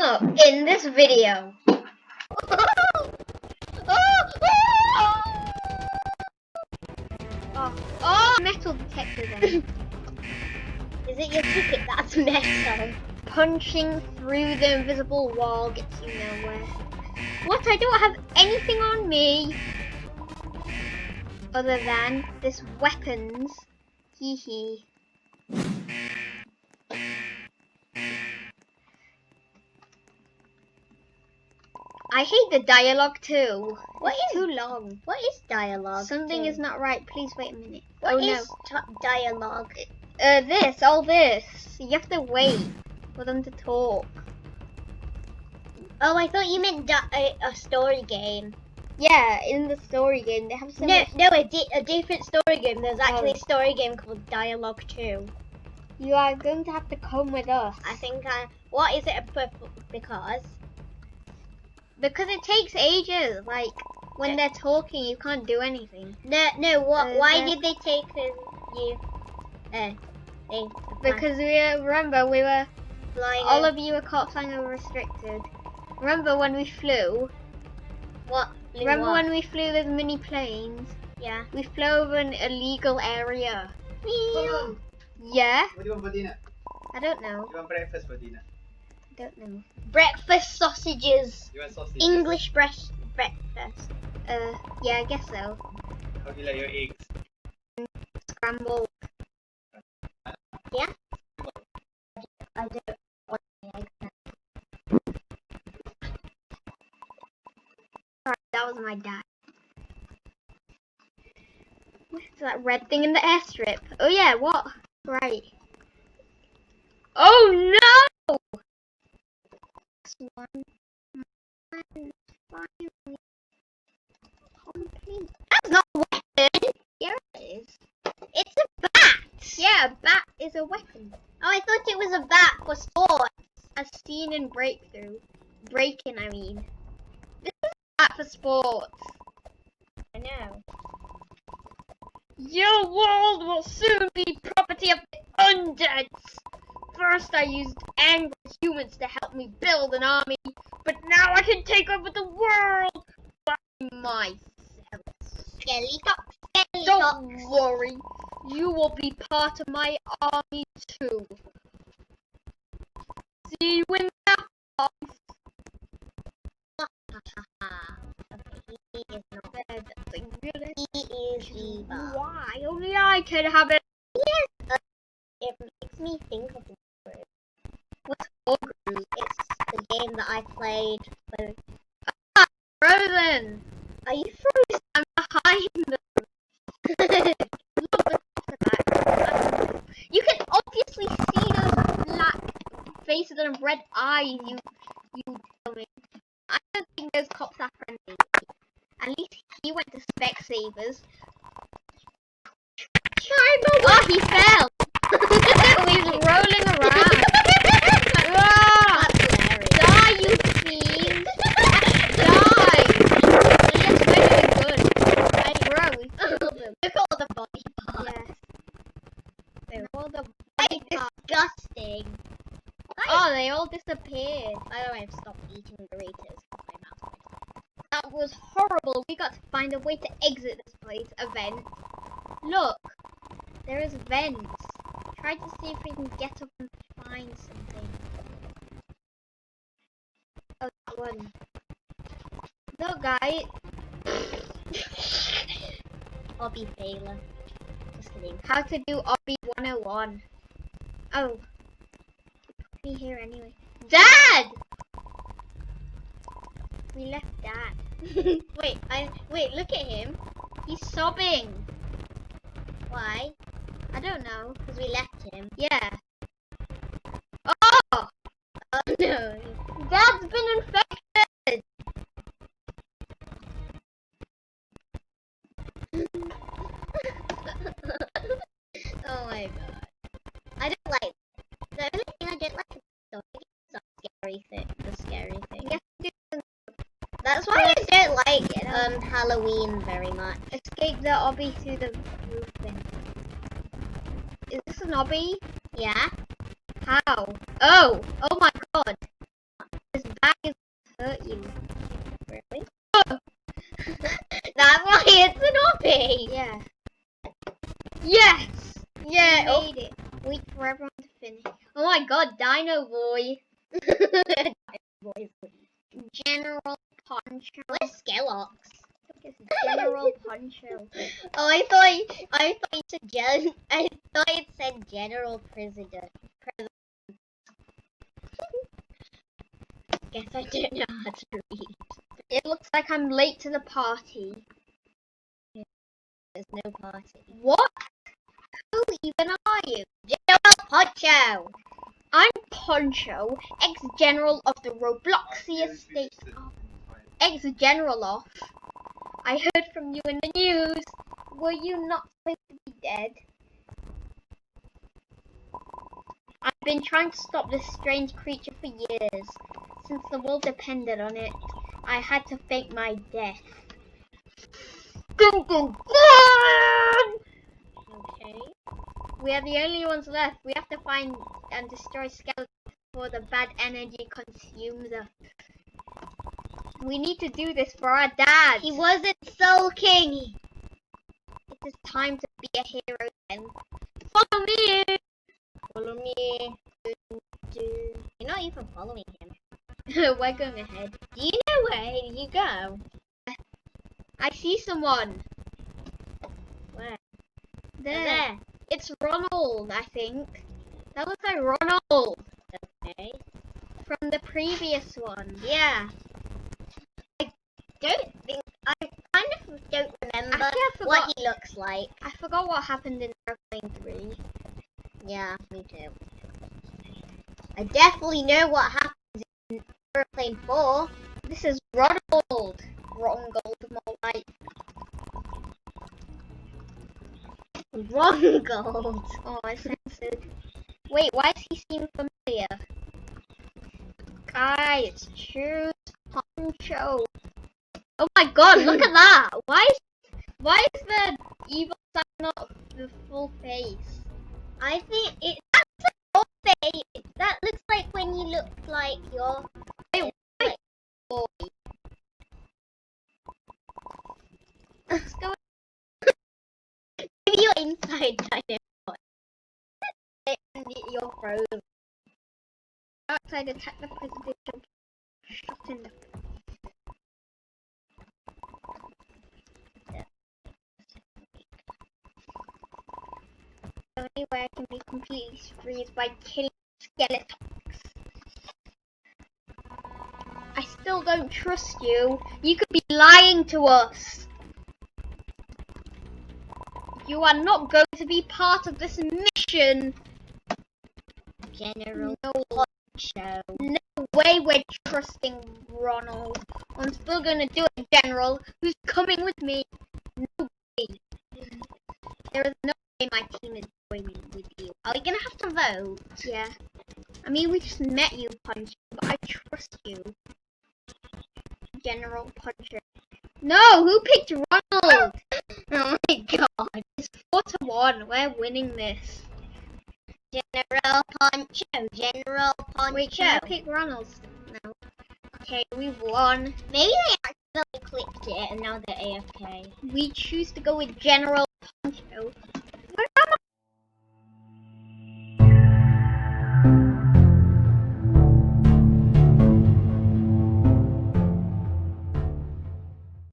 up in this video. Oh, metal detector then. Is it your ticket that's metal? Punching through the invisible wall gets you nowhere. What? I don't have anything on me other than this weapons. Hee hee. I hate the dialogue too. It's too long. What is dialogue? Something is not right. Please wait a minute. What is dialogue? All this. You have to wait for them to talk. Oh, I thought you meant a story game. Yeah, in the story game they have so much. No, a different story game. There's actually a story game called Dialogue 2. You are going to have to come with us. I think what is it Because it takes ages. Like when they're talking, you can't do anything. No. Why did they take you? Because remember we were flying. All of you were caught flying over restricted. Remember when we flew? What? Remember when we flew those mini planes? Yeah. We flew over an illegal area. Mom, Yeah? what do you want for dinner? I don't know. You want breakfast for dinner? I don't know. Breakfast sausages. You want sausage? English breakfast. Yeah, I guess so. How do you like your eggs? Scrambled. Yeah. I don't want the eggs. Sorry, that was my dad. What's that red thing in the airstrip? Oh yeah, what? Right. Oh no! This one. Finally complete. That's not a weapon. Yeah, it is. It's a bat. Yeah, a bat is a weapon. Oh, I thought it was a bat for sport. As seen in Breakthrough. Breaking, I mean. This is a bat for sports. I know. Your world will soon be property of the undeads. First I used angry humans to help me build an army, but now I can take over the world by myself. Don't worry, you will be part of my army too. See you in the house. He is not. That's a good He is evil. Why? Only I can have it. Yes. It makes me think of Ogre. What's Ogre? It's the game that I played. Frozen. Are you frozen? I'm behind them. Look at that. You can obviously see those black faces and red eyes. You tell me. I don't think those cops are friendly. At least he went to Specsavers. Oh, he fell. He's rolling around. Die, you fiend! Die! Yes, we're doing good. I grow. We killed them. Look at all the body parts. Yes. They're all the Like, disgusting. Oh, they all disappeared. By the way, I've stopped eating Doritos. My mouth. That was horrible. We got to find a way to exit this place. A vent. Look, there is vents. Try to see if we can get up and find something. Oh, that one. Look, guys. Obby failure. Just kidding. How to do Obby 101. Oh. Be here anyway. Dad! We left Dad. Wait, look at him. He's sobbing. Why? I don't know. Because we left him. Yeah. Oh! Oh no. Dad's been infected! Oh my god. I don't like. The only thing I don't like is the scary thing. The scary thing. Yeah. That's why I don't like Halloween very much. Escape the obby through the roof thing. Is this an obby? Yeah. How? Oh! Oh my god! There's bag is hurt you. Really? That's why it's an obby. Yeah. Yes! Yeah, You oh, made it. wait for everyone to finish. Oh my god, Dino Boy. General Poncho. Where's Skelox? It's General Poncho. Oh, I thought you said I thought it said General President. Guess I don't know how to read. It looks like I'm late to the party. There's no party. What? Who even are you? General Poncho. I'm Poncho, ex-general of the Robloxia state. Ex-general of. I heard from you in the news. Were you not supposed to be dead? I've been trying to stop this strange creature for years. Since the world depended on it, I had to fake my death. Dun, dun, dun! Okay. We are the only ones left. We have to find and destroy skeletons before the bad energy consumes us. We need to do this for our dad. He wasn't sulking. It is time to be a hero then. Follow me! Follow me. You're not even following him. We're going ahead. Do you know where you go? I see someone. Where? There. It's Ronald, I think. That looks like Ronald Okay. from the previous one. Yeah. I kind of don't remember Actually, I forgot. what he looks like. I forgot what happened in Airplane 3. Yeah, me too. I definitely know what happens in Airplane 4. This is Ronald. Ronald, more like. Wrong gold. Oh, I censored. Wait, why does he seem familiar? Guys, choose Poncho. Oh my god, look at that! Why is the evil side not the full face? I think that's a face. That looks like when you look like you're. Boy. Let's go. Maybe you're inside dinosaur. And you're frozen. Outside, attack the president. Shot in the. The only way I can be completely free is by killing skeletons. I still don't trust you. You could be lying to us. You are not going to be part of this mission. General No, Poncho. no way we're trusting Ronald. I'm still gonna do it, General. Who's coming with me? No way. There is no way my team is joining with you. Are we gonna have to vote? Yeah. I mean, we just met you, Punch, but I trust you. General Puncher. No, who picked Ronald? Oh my god. It's 4-1. We're winning this. General Poncho. General Poncho. Wait, can I pick Ronald? No. Okay, we've won. Maybe they accidentally clicked it and now they're AFK. We choose to go with General